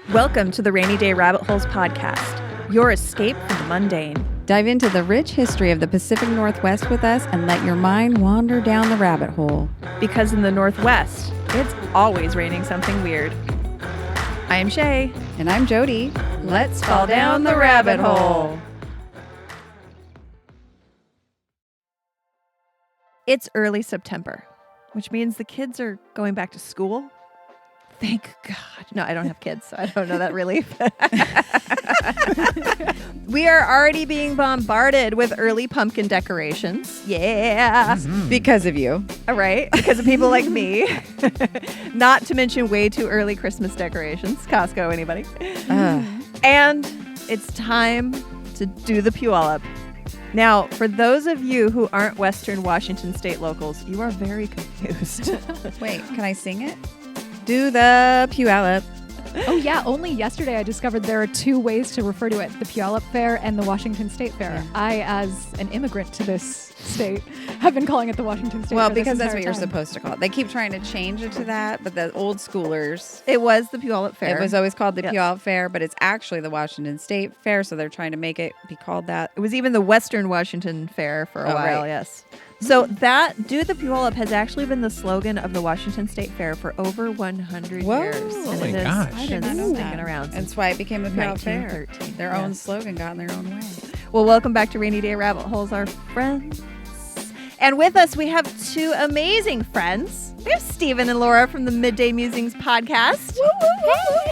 Welcome to the Rainy Day Rabbit Holes podcast, your escape from the mundane. Dive into the rich history of the Pacific Northwest with us and let your mind wander down the rabbit hole. Because in the Northwest, it's always raining something weird. I am Shea. And I'm Jody. Let's fall down the rabbit hole. It's early September, which means the kids are going back to school. Thank God. No, I don't have kids, so I don't know that relief. We are already being bombarded with early pumpkin decorations. Yeah. Mm-hmm. Because of you. All right. Because of people like me. Not to mention way too early Christmas decorations. Costco, anybody? And it's time to do the Puyallup. Now, for those of you who aren't Western Washington State locals, you are very confused. Wait, can I sing it? Do the Puyallup. Oh, yeah. Only yesterday I discovered there are two ways to refer to it, the Puyallup Fair and the Washington State Fair. Yeah. I, as an immigrant to this state, have been calling it the Washington State Fair. Well, because that's what you're time. supposed to call it. They keep trying to change it to that, but the old schoolers. It was the Puyallup Fair. It was always called the Yes. Puyallup Fair, but it's actually the Washington State Fair, so they're trying to make it be called that. It was even the Western Washington Fair for a while, right. yes. So that Do the Puyallup has actually been the slogan of the Washington State Fair for over 100 Whoa. years. Oh and my it has gosh. I did been not know sticking that. around That's since why it became the Puyallup Fair. 1913. Their own Yes. slogan got in their own way. Well, welcome back to Rainy Day Rabbit Holes, our friends. And with us, we have two amazing friends. We have Stephen and Laura from the Midday Musings Podcast.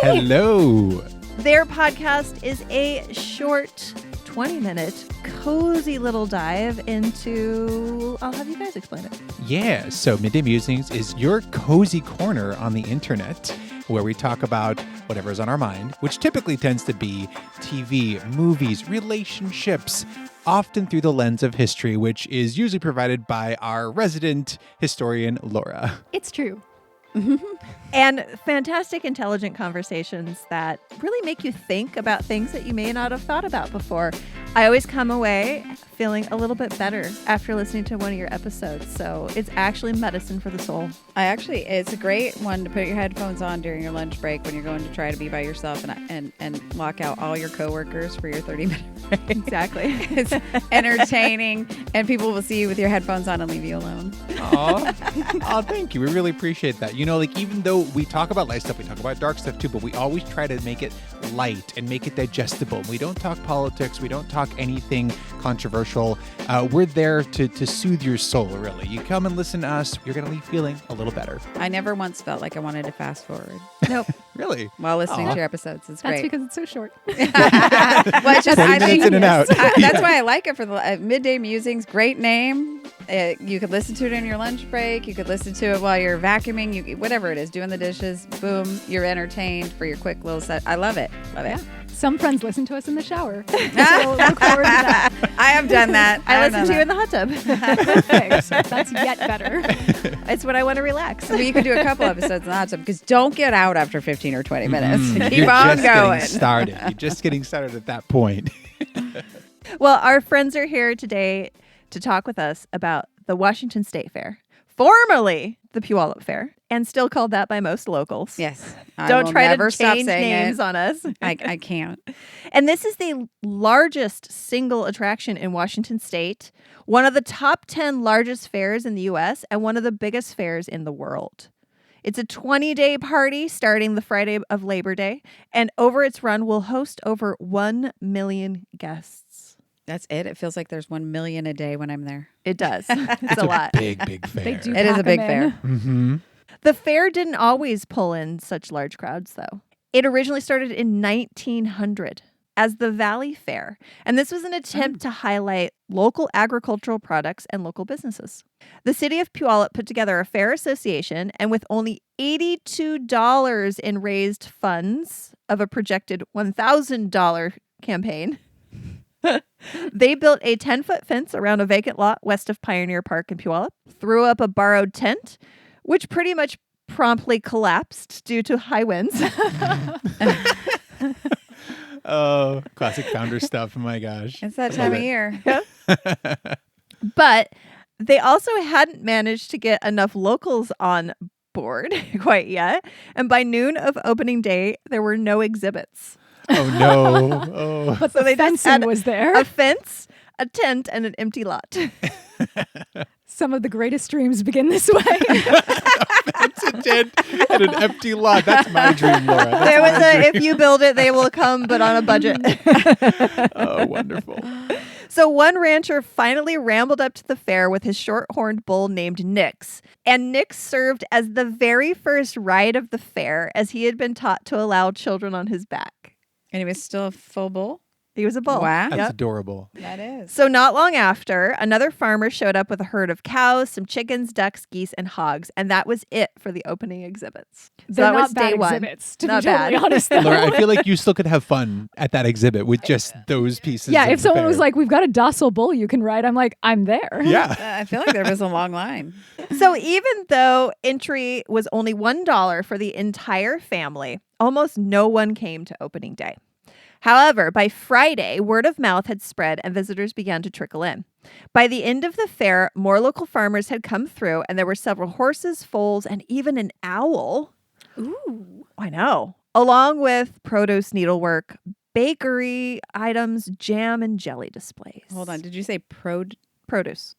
Hello. Their podcast is a short 20-minute cozy little dive into, I'll have you guys explain it. Yeah, so Midday Musings is your cozy corner on the internet where we talk about whatever's on our mind, which typically tends to be TV, movies, relationships, often through the lens of history, which is usually provided by our resident historian, Laura. It's true. And fantastic, intelligent conversations that really make you think about things that you may not have thought about before. I always come away feeling a little bit better after listening to one of your episodes. So it's actually medicine for the soul. It's a great one to put your headphones on during your lunch break when you're going to try to be by yourself and lock out all your coworkers for your 30-minute break. Exactly. It's entertaining, and people will see you with your headphones on and leave you alone. Oh, thank you. We really appreciate that. You know, like even though we talk about light stuff, we talk about dark stuff too, but we always try to make it light and make it digestible. We don't talk politics. We don't talk anything controversial. We're there to soothe your soul, really. You come and listen to us, you're going to leave feeling a little better. I never once felt like I wanted to fast forward Nope. Really? while listening Aw. to your episodes. It's That's great. because it's so short. Well, it's just, 20 I minutes think in and out. that's why I like it for the Midday Musings. Great name. You could listen to it in your lunch break. You could listen to it while you're vacuuming. Whatever it is, doing the dishes. Boom, you're entertained for your quick little set. I love it. Love it. Some friends listen to us in the shower. So look forward to that. I have done that. I listen to you in the hot tub. Perfect. That's yet better. It's when I want to relax. Well, you could do a couple episodes in the hot tub because don't get out after 15 or 20 minutes. Keep You're on just going. getting started. You're just getting started at that point. Well, our friends are here today to talk with us about the Washington State Fair, formerly the Puyallup Fair, and still called that by most locals. Yes. Don't try never to stop change saying names it. on us. I can't. And this is the largest single attraction in Washington State, one of the top 10 largest fairs in the U.S., and one of the biggest fairs in the world. It's a 20-day party starting the Friday of Labor Day, and over its run will host over 1 million guests. That's it. It feels like there's 1 million a day when I'm there. It does. It's a lot. Big fair. They do It is a pack big 'em in. fair. Mm-hmm. The fair didn't always pull in such large crowds, though. It originally started in 1900 as the Valley Fair, and this was an attempt to highlight local agricultural products and local businesses. The city of Puyallup put together a fair association, and with only $82 in raised funds of a projected $1,000 campaign, they built a 10-foot fence around a vacant lot west of Pioneer Park in Puyallup, threw up a borrowed tent, which pretty much promptly collapsed due to high winds. Oh, classic founder stuff. Oh my gosh. It's that I time love of it. year. But they also hadn't managed to get enough locals on board quite yet. And by noon of opening day, there were no exhibits. Oh, no. Oh. But So the they just fencing had was there. A fence, a tent, and an empty lot. Some of the greatest dreams begin this way. It's a tent and an empty lot. That's my dream, Laura. That's There was my dream. if you build it, they will come, but on a budget. Oh, wonderful. So one rancher finally rambled up to the fair with his short-horned bull named Nix. And Nix served as the very first ride of the fair, as he had been taught to allow children on his back. And he was still a full bull? He was a bull. Wow. That's Yep. adorable. That is. So not long after, another farmer showed up with a herd of cows, some chickens, ducks, geese, and hogs. And that was it for the opening exhibits. So They're that not was day bad one. exhibits, to Not be totally bad. honest. Though. Laura, I feel like you still could have fun at that exhibit with just those pieces. Yeah, of if the someone fair. was like, "We've got a docile bull you can ride," I'm like, "I'm there." Yeah. I feel like there was a long line. So even though entry was only $1 for the entire family, almost no one came to opening day. However, by Friday, word of mouth had spread and visitors began to trickle in. By the end of the fair, more local farmers had come through, and there were several horses, foals, and even an owl. Ooh. I know. Along with produce needlework, bakery items, jam, and jelly displays. Hold on. Did you say Produce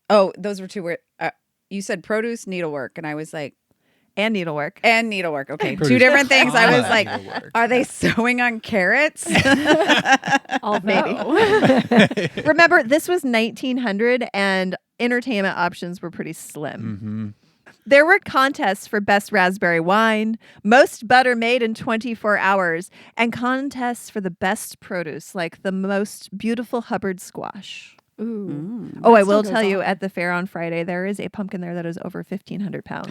Oh, those were two words. You said produce, needlework. And I was like, and needlework. and needlework. Okay. Produce Two different things. I was comma like, needlework. are they sewing on carrots? Maybe. Remember, this was 1900 and entertainment options were pretty slim. Mm-hmm. There were contests for best raspberry wine, most butter made in 24 hours, and contests for the best produce, like the most beautiful Hubbard squash. Ooh. Oh, I That will still tell goes you, on. at the fair on Friday, there is a pumpkin there that is over 1,500 pounds.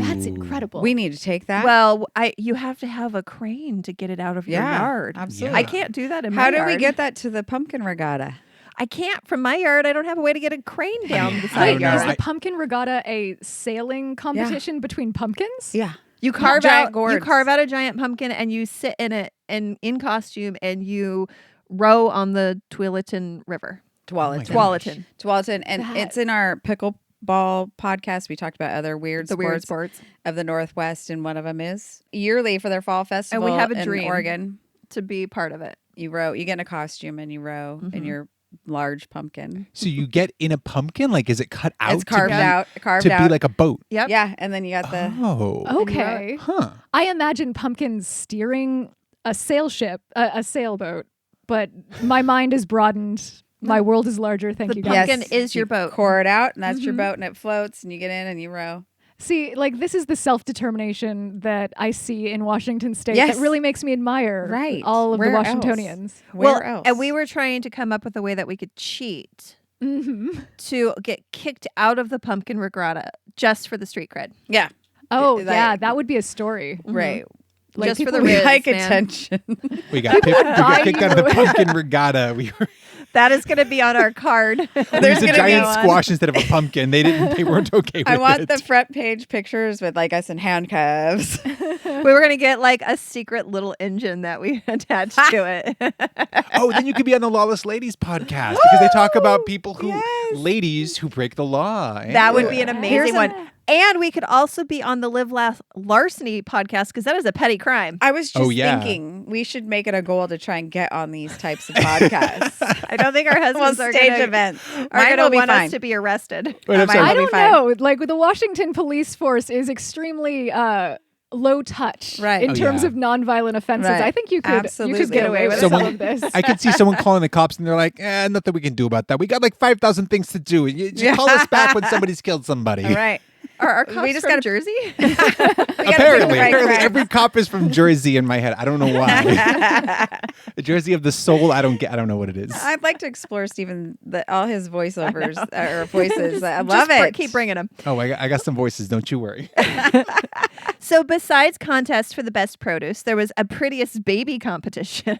That's Ooh. incredible. We need to take that. Well, you have to have a crane to get it out of your Yeah, yard. absolutely. I can't do that in my How yard. did we get that to the pumpkin regatta? I can't from my yard. I don't have a way to get a crane down the I side don't know. Is yard. the pumpkin regatta a sailing competition between pumpkins? Yeah. You carve giant out you gourds. carve out a giant pumpkin and you sit in it and in costume and you row on the Tualatin River. Tualatin. Tualatin. Tualatin. And That- it's in our pickleball podcast. We talked about other weird The sports weird sports. of the Northwest, and one of them is yearly for their fall festival. have a in dream. Oregon. To be part of it. You get in a costume and you row in your large pumpkin. So you get in a pumpkin? Like, is it cut out? It's carved out. To be like a boat. Yep. Yeah, and then you got the. Oh. Okay. Huh. I imagine pumpkins steering a sail ship, a sailboat, but my mind is broadened. My world is larger. Thank The you, guys. pumpkin is your You boat. Pour it out, and that's your boat, and it floats, and you get in and you row. See, like this is the self-determination that I see in Washington State Yes. that really makes me admire Right. all of Where the else? Washingtonians. Where Well, else? and we were trying to come up with a way that we could cheat hmm to get kicked out of the pumpkin regatta just for the street cred. yeah, Oh, Like- yeah, that would be a story. right. Like Just for people the We riz, like man. attention. We got buy kicked out of the you. pumpkin regatta. We were That is going to be on our card. we used a gonna be giant one. squash instead of a pumpkin. They weren't okay with I want it. the front page pictures with like us in handcuffs. We were going to get like a secret little engine that we attached to it. Oh, then you could be on the Lawless Ladies podcast because they talk about people who, Yes. ladies who break the law. That would be an Here's amazing a- one. And we could also be on the Live Laugh Larceny podcast because that is a petty crime. I was just Oh, yeah. thinking we should make it a goal to try and get on these types of podcasts. I don't think our well, husbands are stage gonna, events. are Mine gonna will be want fine. us to be arrested. Wait, I'm Mine sorry. I will be don't fine. know. Like the Washington police force is extremely low touch Right. in Oh, terms yeah. of nonviolent offenses. Right. I think you could Absolutely. get away with some Someone- of this. I could see someone calling the cops and they're like, nothing we can do about that. We got like 5,000 things to do. You just call us back when somebody's killed somebody. All right. Are our cops We just from gotta- Jersey? Apparently, right crime. every cop is from Jersey in my head. I don't know why. The Jersey of the soul. I don't know what it is. I'd like to explore Stephen all his voiceovers or voices. I love Just it. keep bringing them. Oh, I got some voices. Don't you worry. So besides contests for the best produce, there was a prettiest baby competition.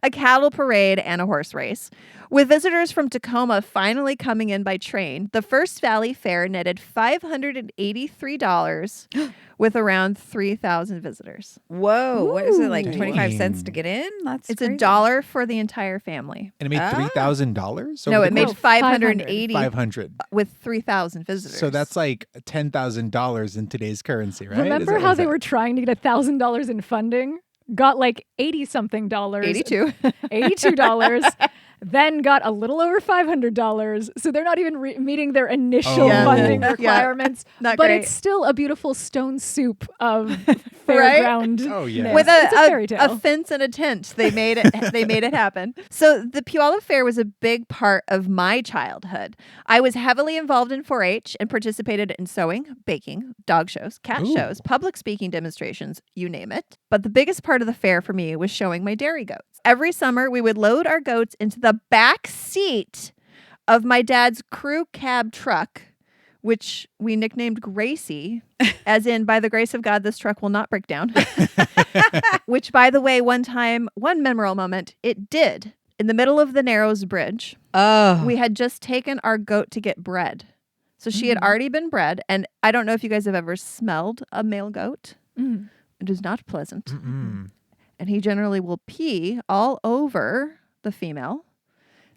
a cattle parade, and a horse race. With visitors from Tacoma finally coming in by train, the First Valley Fair netted $583 with around 3,000 visitors. Whoa. What is it, like Ooh. 25 cents to get in? It's crazy. $1 for the entire family. And it made $3,000? No, it made course. 580 $500. with 3,000 visitors. So that's like $10,000 in today's currency, right? Remember how they were trying to get $1,000 in funding? Got like 80-something dollars. 82. $82. Then got a little over $500. So they're not even meeting their initial Oh. funding Yeah. requirements. Not but great. it's still a beautiful stone soup of fairground. Oh, yeah. With It's a fairy a tale. fence and a tent. They made it they made it happen. So the Puyallup Fair was a big part of my childhood. I was heavily involved in 4-H and participated in sewing, baking, dog shows, cat Ooh. shows, public speaking demonstrations, you name it. But the biggest part of the fair for me was showing my dairy goats. Every summer we would load our goats into the back seat of my dad's crew cab truck, which we nicknamed Gracie, as in, by the grace of God, this truck will not break down. Which, by the way, one memorable moment, it did. In the middle of the Narrows Bridge, Oh. we had just taken our goat to get bred. So she had already been bred. And I don't know if you guys have ever smelled a male goat. Mm. It is not pleasant. Mm-mm. And he generally will pee all over the female.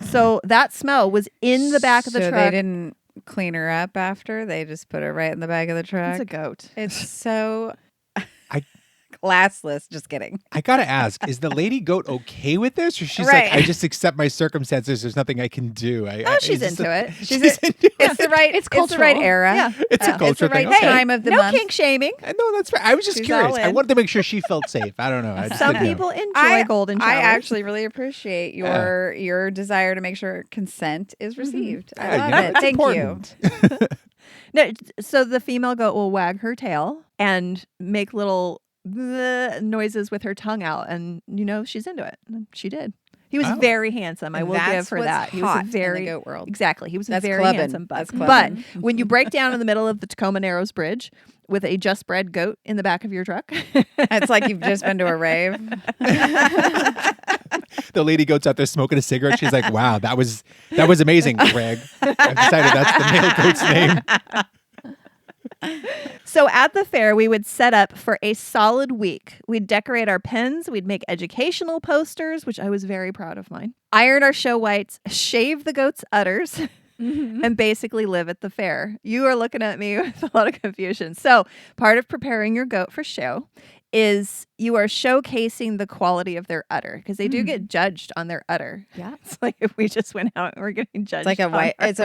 So that smell was in the back of the So truck. they didn't clean her up after? They just put her right in the back of the truck? It's a goat. It's so I- classless. Just kidding. I gotta ask, is the lady goat okay with this? Or she's Right. like, I just accept my circumstances. There's nothing I can do. She's into it. She's into it. It's the right. It's It's the right cultural. era. Yeah. It's a It's culture the right thing. Okay. time of the No month. kink shaming. No, that's fair. I was just She's curious. all I in. wanted to make sure she felt safe. I don't know. I just Some didn't know. people enjoy golden showers. I actually really appreciate your desire to make sure consent is received. Yeah, I you love know, it. it's Thank important. you. No, so the female goat will wag her tail and make little noises with her tongue out, and she's into it. And she did. He was Oh. very handsome. I will give That's her what's that. He was hot a in the very goat world. Exactly. He was a That's very clubbing. handsome buck. That's But clubbing. when you break down in the middle of the Tacoma Narrows Bridge with a just bred goat in the back of your truck, It's like you've just been to a rave. The lady goat's out there smoking a cigarette. She's like, wow, that was amazing, Greg. I've decided that's the male goat's name. So at the fair, we would set up for a solid week. We'd decorate our pens. We'd make educational posters, which I was very proud of mine. Iron our show whites, shave the goat's udders, and basically live at the fair. You are looking at me with a lot of confusion. So part of preparing your goat for show is you are showcasing the quality of their udder, because they do get judged on their udder. Yeah. It's like if we just went out and we're getting judged. It's like a on white. our- It's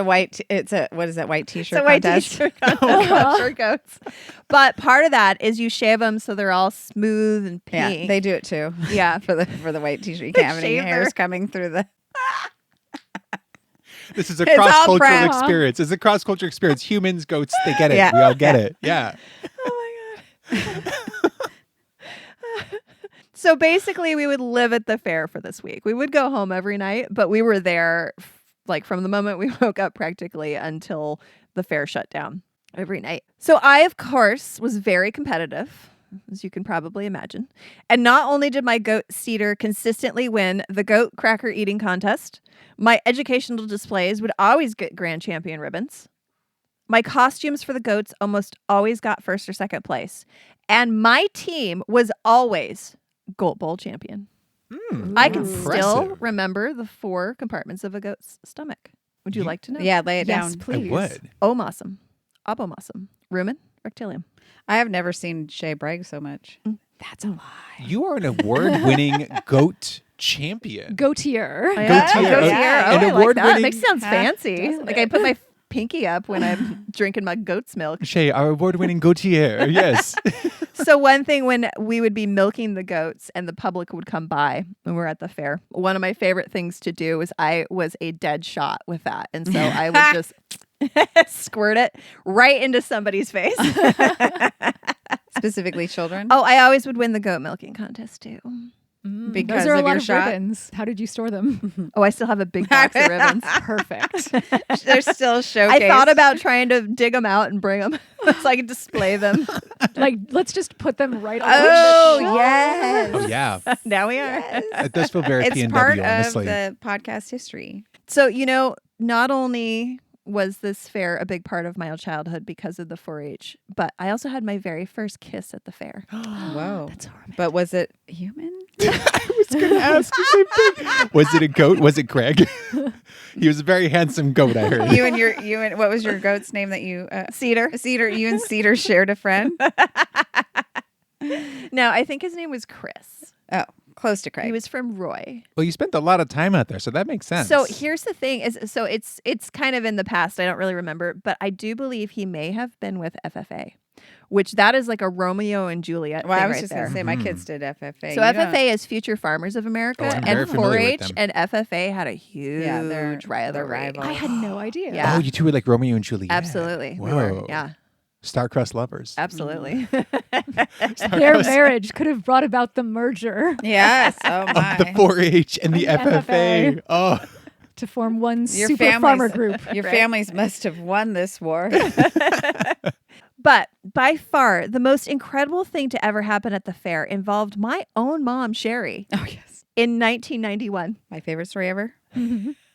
a what is that white T-shirt It's a white contest? t-shirt contest for goats. But part of that is you shave them so they're all smooth and Yeah, pink. they do it too. Yeah. for the white T-shirt. You can't have any Shave hairs their- coming through the. This is a It's all cross-cultural brown. experience. It's a cross-cultural experience. Humans, goats, they get it. Yeah. We all get it. Yeah. Oh my God. So basically, we would live at the fair for this week. We would go home every night, but we were there like from the moment we woke up practically until the fair shut down every night. So I, of course, was very competitive, as you can probably imagine. And not only did my goat Cedar consistently win the goat cracker eating contest, my educational displays would always get grand champion ribbons. My costumes for the goats almost always got first or second place. And my team was always Goat Bowl champion. I can still Impressive. remember the 4 compartments of a goat's stomach. Would you like to know? Yeah, lay it Yes, down. please. I would. Omasum, abomasum, rumen, rectilium. I have never seen Shea brag so much. That's a lie. You are an award-winning goat champion. Goatier. Goatee. Goatee. Yeah. Oh, An I like that. award-winning- It makes it sounds Huh? fancy. Doesn't Like I put my pinky up when I'm drinking my goat's milk. Shea, our award-winning goatier. Yes. So one thing when we would be milking the goats and the public would come by when we were at the fair, one of my favorite things to do was I was a dead shot with that. And so I would just squirt it right into somebody's face. Specifically children. Oh, I always would win the goat milking contest too. Because Those are a of lot your of shot? ribbons. How did you store them? Oh, I still have a big box of ribbons. Perfect. They're still showcased. I thought about trying to dig them out and bring them so I could display them. Like, let's just put them right on Oh, the show. yes. Oh, yeah. Now we are. It does feel very It's PNW, part honestly. of the podcast history. So, not only was this fair a big part of my childhood because of the 4-H, but I also had my very first kiss at the fair. Whoa. That's horrible. But was it human? I was going to ask the same thing. Was it a goat? Was it Greg? He was a very handsome goat, I heard. You and what was your goat's name that you Cedar. Cedar, you and Cedar shared a friend? No, I think his name was Chris. Oh, close to Craig. He was from Roy. Well, you spent a lot of time out there, so that makes sense. So here's the thing: it's kind of in the past. I don't really remember, but I do believe he may have been with FFA, which that is like a Romeo and Juliet. Well, thing I was right just there. going to say my kids did FFA. So FFA is Future Farmers of America, Oh, I'm very and familiar with 4-H them. and FFA had a huge they're rivalry. rivals. I had no idea. Yeah. Oh, you two were like Romeo and Juliet. Absolutely, we were. Whoa. Yeah, Star-crossed lovers. absolutely. Their marriage could have brought about the merger Yes. Oh, my. The 4-H and the And the FFA. FFA. Oh, to form one Your super families- farmer group. Your Right. families must have won this war. But by far, the most incredible thing to ever happen at the fair involved my own mom, Sherry, Oh, yes. in 1991. My favorite story ever.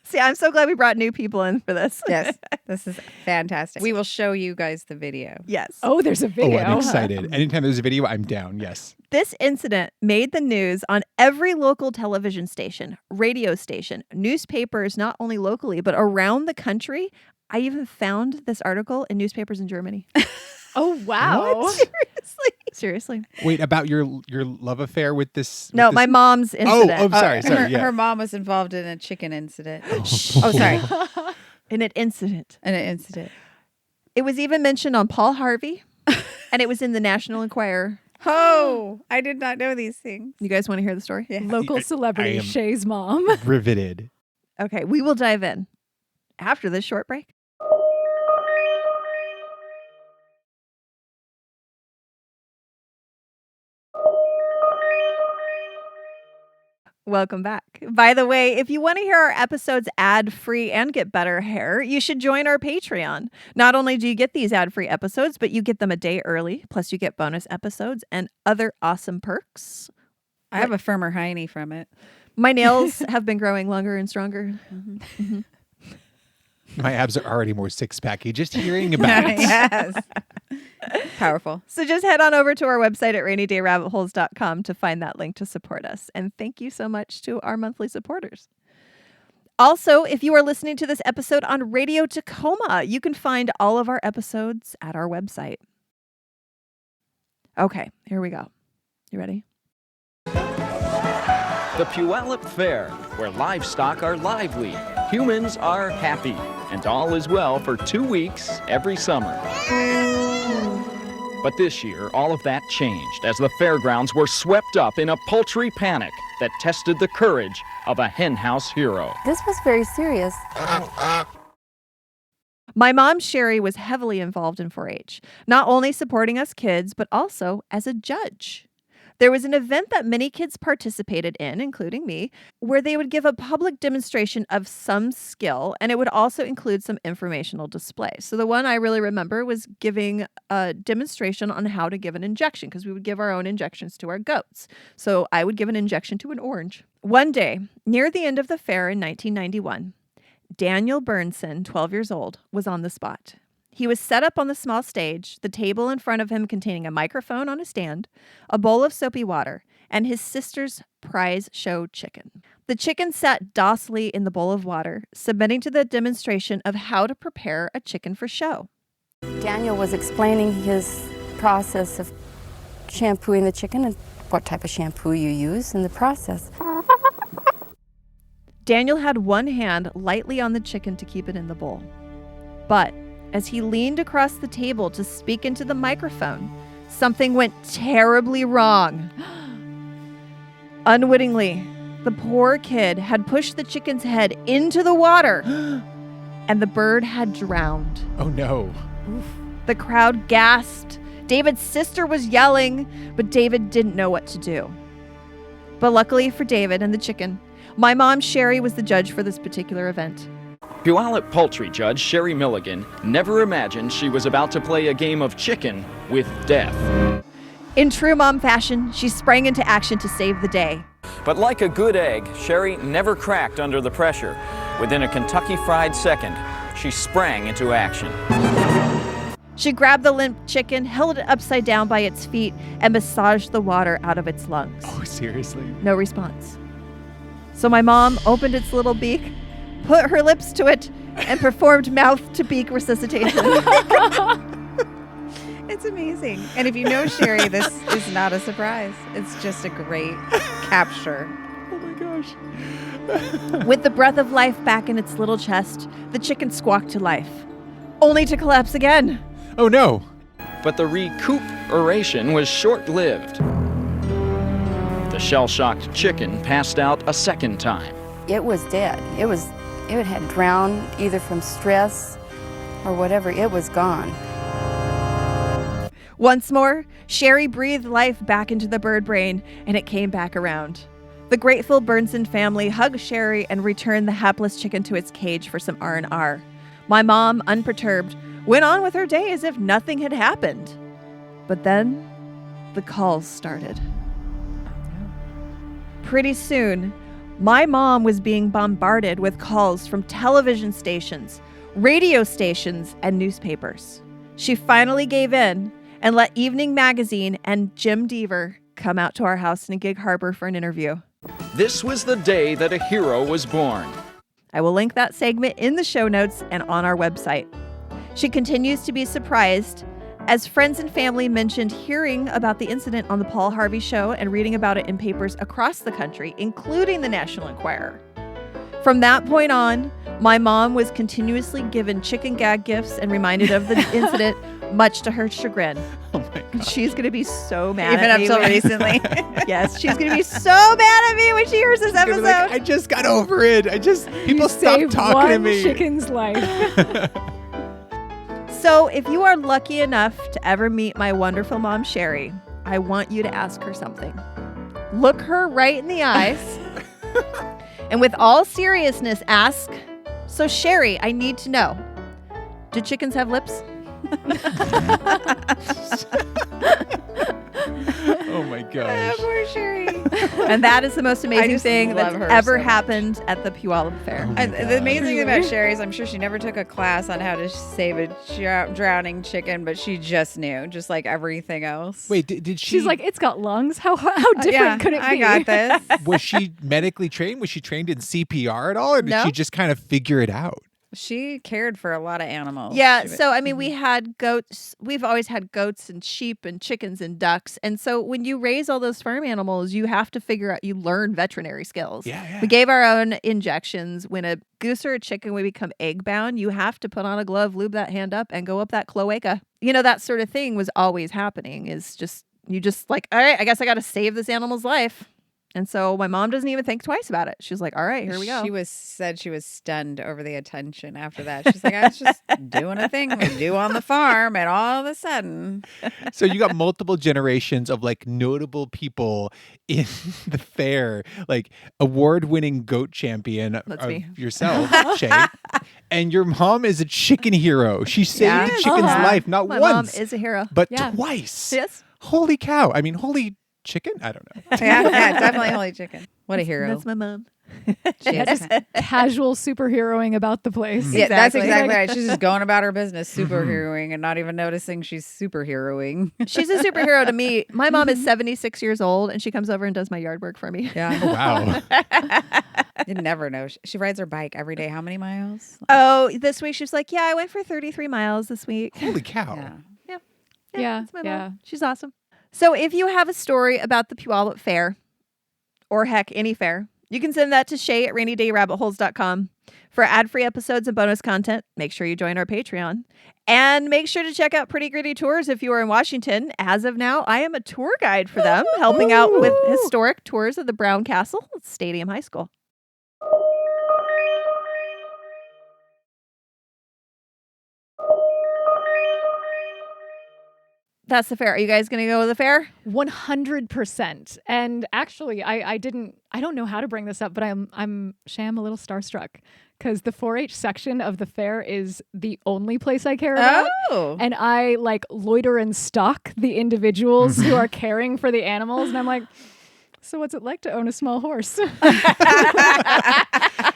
See, I'm so glad we brought new people in for this. Yes. This is fantastic. We will show you guys the video. Yes. Oh, there's a video. I'm excited. Anytime there's a video, I'm down. Yes. This incident made the news on every local television station, radio station, newspapers, not only locally, but around the country. I even found this article in newspapers in Germany. Oh, wow. Seriously. Wait, about your love affair with this? No, with my this- mom's incident. I'm sorry. Her, Yeah. her mom was involved in a chicken incident. Oh, sorry. In an incident. In an incident. It was even mentioned on Paul Harvey, and it was in the National Enquirer. Oh, I did not know these things. You guys want to hear the story? Yeah. Local celebrity, am- Shea's mom. Riveted. Okay, we will dive in after this short break. Welcome back. By the way, if you want to hear our episodes ad-free and get better hair, you should join our Patreon. Not only do you get these ad-free episodes, but you get them a day early, plus you get bonus episodes and other awesome perks. I have a firmer hiney from it. My nails have been growing longer and stronger. My abs are already more six-packy just hearing about it. Yes. Powerful. So just head on over to our website at rainydayrabbitholes.com to find that link to support us. And thank you so much to our monthly supporters. Also, if you are listening to this episode on Radio Tacoma, you can find all of our episodes at our website. Okay, here we go. You ready? The Puyallup Fair, where livestock are lively, humans are happy, and all is well for 2 weeks every summer. But this year, all of that changed as the fairgrounds were swept up in a poultry panic that tested the courage of a henhouse hero. This was very serious. My mom, Sherry, was heavily involved in 4-H, not only supporting us kids, but also as a judge. There was an event that many kids participated in, including me, where they would give a public demonstration of some skill, and it would also include some informational display. So the one I really remember was giving a demonstration on how to give an injection, because we would give our own injections to our goats. So I would give an injection to an orange. One day, near the end of the fair in 1991, Daniel Burnson, 12 years old, was on the spot. He was set up on the small stage, the table in front of him containing a microphone on a stand, a bowl of soapy water, and his sister's prize show chicken. The chicken sat docilely in the bowl of water, submitting to the demonstration of how to prepare a chicken for show. Daniel was explaining his process of shampooing the chicken and what type of shampoo you use in the process. Daniel had one hand lightly on the chicken to keep it in the bowl. But as he leaned across the table to speak into the microphone, something went terribly wrong. Unwittingly, the poor kid had pushed the chicken's head into the water, and the bird had drowned. Oh, no. The crowd gasped. David's sister was yelling, but David didn't know what to do. But luckily for David and the chicken, my mom, Sherry, was the judge for this particular event. Puyallup poultry judge Sherry Milligan never imagined she was about to play a game of chicken with death. In true mom fashion, she sprang into action to save the day. But like a good egg, Sherry never cracked under the pressure. Within a Kentucky Fried second, she sprang into action. She grabbed the limp chicken, held it upside down by its feet, and massaged the water out of its lungs. Oh, seriously? No response. So my mom opened its little beak, put her lips to it, and performed mouth-to-beak resuscitation. It's amazing. And if you know Sherry, this is not a surprise. It's just a great capture. Oh my gosh. With the breath of life back in its little chest, the chicken squawked to life, only to collapse again. Oh no. But the recuperation was short-lived. The shell-shocked chicken passed out a second time. It was dead. It had drowned either from stress or whatever. It was gone. Once more, Sherry breathed life back into the bird brain, and it came back around. The grateful Burnson family hugged Sherry and returned the hapless chicken to its cage for some R&R. My mom, unperturbed, went on with her day as if nothing had happened. But then, the calls started. Pretty soon, my mom was being bombarded with calls from television stations, radio stations, and newspapers. She finally gave in and let Evening Magazine and Jim Deaver come out to our house in Gig Harbor for an interview. This was the day that a hero was born. I will link that segment in the show notes and on our website. She continues to be surprised as friends and family mentioned hearing about the incident on the Paul Harvey Show and reading about it in papers across the country, including the National Enquirer. From that point on, my mom was continuously given chicken gag gifts and reminded of the incident, much to her chagrin. Oh my god. She's going to be so mad Even at up me. till when- recently. Yes, she's going to be so mad at me when she hears this She's gonna be episode. like, I just got over it. People You stop saved talking one to me. chicken's life. So if you are lucky enough to ever meet my wonderful mom, Sherry, I want you to ask her something. Look her right in the eyes and with all seriousness ask, so Sherry, I need to know, do chickens have lips? Oh my gosh. Poor Sherry. And that is the most amazing just thing love that's her ever so much. happened at the Puyallup Fair. Oh my The amazing thing about Really? Sherry is I'm sure she never took a class on how to save a drowning chicken, but she just knew, just like everything else. Wait, did she? She's like, it's got lungs. How different yeah, could it be? I got this. was she medically trained? Was she trained in CPR at all, or did No. she just kind of figure it out? She cared for a lot of animals. Yeah, She- so I mean, we had goats. We've always had goats and sheep and chickens and ducks. And so when you raise all those farm animals, you have to figure out, you learn veterinary skills. Yeah. We gave our own injections. When a goose or a chicken would become egg bound, you have to put on a glove, lube that hand up, and go up that cloaca. You know, that sort of thing was always happening. Is just, you just like, all right, I guess I got to save this animal's life. And so my mom doesn't even think twice about it. She's like, all right, here we go. She said she was stunned over the attention after that. She's like, I was just doing a thing we do on the farm, and all of a sudden, So you got multiple generations of like notable people in the fair, like award-winning goat champion That's of me. yourself, Shea, and your mom is a chicken hero. She saved Yeah. a chicken's Uh-huh. life not My once, mom is a hero. but Yeah. twice. Yes. Holy cow! I mean, holy chicken? I don't know. yeah, definitely holy chicken. What a hero. That's my mom. She is. Casual superheroing about the place. Yeah, that's Exactly. exactly right. She's just going about her business, superheroing, and not even noticing she's superheroing. She's a superhero to me. My mom is 76 years old, and she comes over and does my yard work for me. Yeah, Oh, wow. you never know. She rides her bike every day. How many miles? Oh, this week she was like, yeah, I went for 33 miles this week. Holy cow. Yeah. Yeah, That's my yeah. mom. She's awesome. So if you have a story about the Puyallup Fair, or heck, any fair, you can send that to Shea at rainydayrabbitholes.com. For ad-free episodes and bonus content, make sure you join our Patreon. And make sure to check out Pretty Gritty Tours if you are in Washington. As of now, I am a tour guide for them, helping out with historic tours of the Brown Castle at Stadium High School. That's the fair. Are you guys going to go to the fair? 100%. And actually, I don't know how to bring this up, but I'm Shea, I'm a little starstruck because the 4-H section of the fair is the only place I care about. Oh. And I like loiter and stalk the individuals who are caring for the animals. And I'm like, so what's it like to own a small horse?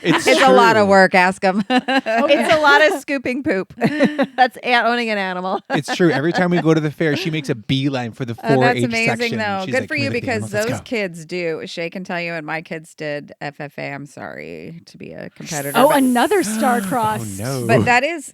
It's a lot of work. Ask them. It's a lot of scooping poop. That's owning an animal. It's true. Every time we go to the fair, she makes a beeline for the 4-H That's amazing, section. though. She's Good like, for "Come you here, because animals, let's those go." kids do. Shay can tell you, and my kids did FFA. I'm sorry to be a competitor. Oh, but- another star-crossed. Oh, no. But that is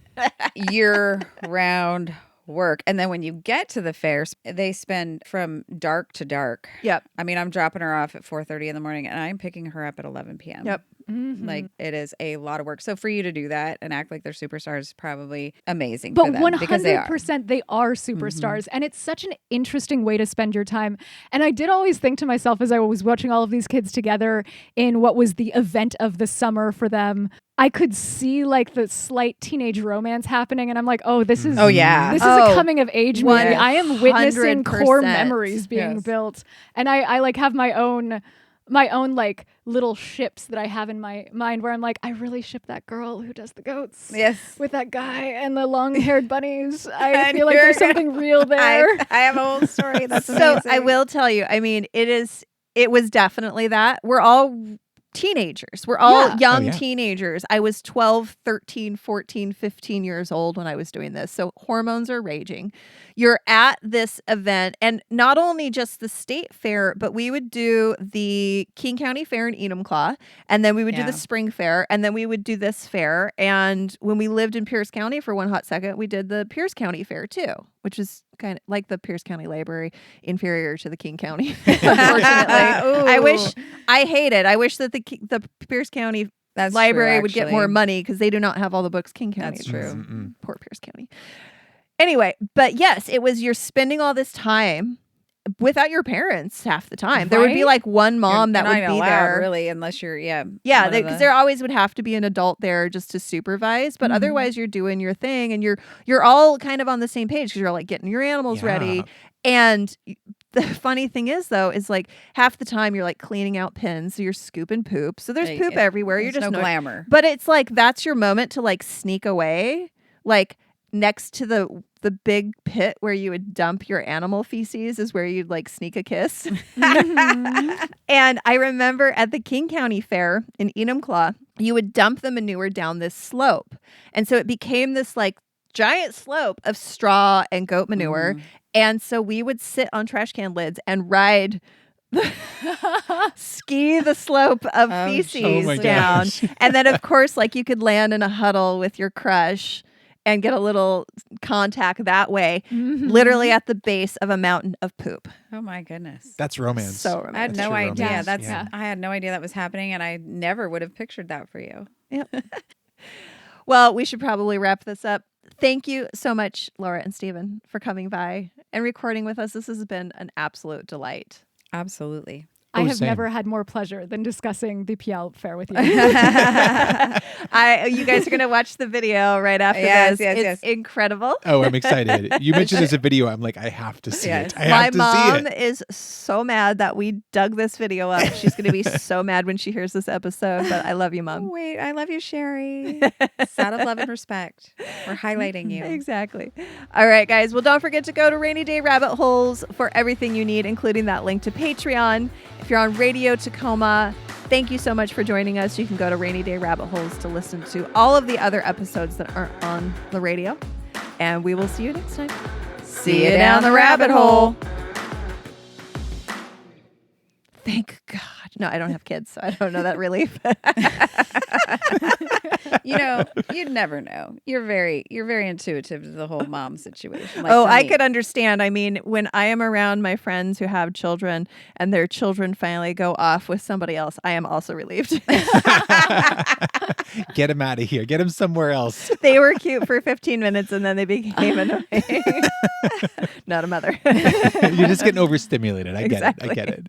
year-round work. And then when you get to the fair, they spend from dark to dark. Yep. I mean, I'm dropping her off at 4:30 in the morning, and I'm picking her up at 11 p.m. Yep. Like, it is a lot of work. So for you to do that and act like they're superstars is probably amazing But for them because they are. 100% they are superstars. And it's such an interesting way to spend your time. And I did always think to myself as I was watching all of these kids together in what was the event of the summer for them, I could see like the slight teenage romance happening. And I'm like, oh, this is Oh, yeah. This is a coming of age movie. I am witnessing core 100%. memories being built. And I like have my own like little ships that I have in my mind where I'm like, I really ship that girl who does the goats Yes. with that guy and the long-haired bunnies. I And feel like there's something real there. I have a whole story. That's So amazing. I will tell you, I mean, it was definitely that. We're all teenagers. We're all young Oh, yeah. teenagers. I was 12, 13, 14, 15 years old when I was doing this. So hormones are raging. You're at this event, and not only just the state fair, but we would do the King County Fair in Enumclaw, and then we would do Yeah. the spring fair, and then we would do this fair. And when we lived in Pierce County for one hot second, we did the Pierce County Fair too, which is kind of like the Pierce County Library, inferior to the King County. Unfortunately, I hate it. I wish that the Pierce County That's Library true, would get actually. more money because they do not have all the books King County. That's does. true. Poor Pierce County. Anyway, but yes, it was you're spending all this time without your parents half the time. There would be Right? like one mom You're that not would even be allowed, there. really, unless you're Yeah, one of because the- there always would have to be an adult there just to supervise. But otherwise, you're doing your thing, and you're all kind of on the same page because you're like getting your animals ready. And the funny thing is, though, is like half the time you're like cleaning out pins, so you're scooping poop. So there's poop everywhere. You're There's just no glamour. But it's like that's your moment to like sneak away, like next to the big pit where you would dump your animal feces is where you'd like sneak a kiss. And I remember at the King County Fair in Enumclaw, you would dump the manure down this slope. And so it became this like giant slope of straw and goat manure. And so we would sit on trash can lids and ride ski the slope of feces Oh my down. gosh. And then of course, like you could land in a huddle with your crush and get a little contact that way, literally at the base of a mountain of poop. Oh my goodness. That's romance. So I had romantic. no true idea. romance, That's yeah. I had no idea that was happening, and I never would have pictured that for you. Well, we should probably wrap this up. Thank you so much, Laura and Stephen, for coming by and recording with us. This has been an absolute delight. Absolutely. I have same. never had more pleasure than discussing the Puyallup Fair with you. You guys are going to watch the video right after Yes, this. yes, It's yes. incredible. Oh, I'm excited. You mentioned there's a video. I'm like, I have to see Yes. it. I My have to mom see it. is so mad that we dug this video up. She's going to be so mad when she hears this episode, but I love you, Mom. Wait, I love you, Sherry. It's out of love and respect. We're highlighting you. Exactly. All right, guys. Well, don't forget to go to Rainy Day Rabbit Holes for everything you need, including that link to Patreon. If you're on Radio Tacoma, thank you so much for joining us. You can go to Rainy Day Rabbit Holes to listen to all of the other episodes that aren't on the radio. And we will see you next time. See you down the rabbit hole. Thank God. No, I don't have kids, so I don't know that relief. You know, you'd never know. You're very intuitive to the whole mom situation. Like Oh, for I me. could understand. I mean, when I am around my friends who have children and their children finally go off with somebody else, I am also relieved. Get him out of here. Get him somewhere else. They were cute for 15 minutes and then they became annoying. Not a mother. You're just getting overstimulated. I get it. I Exactly. get it.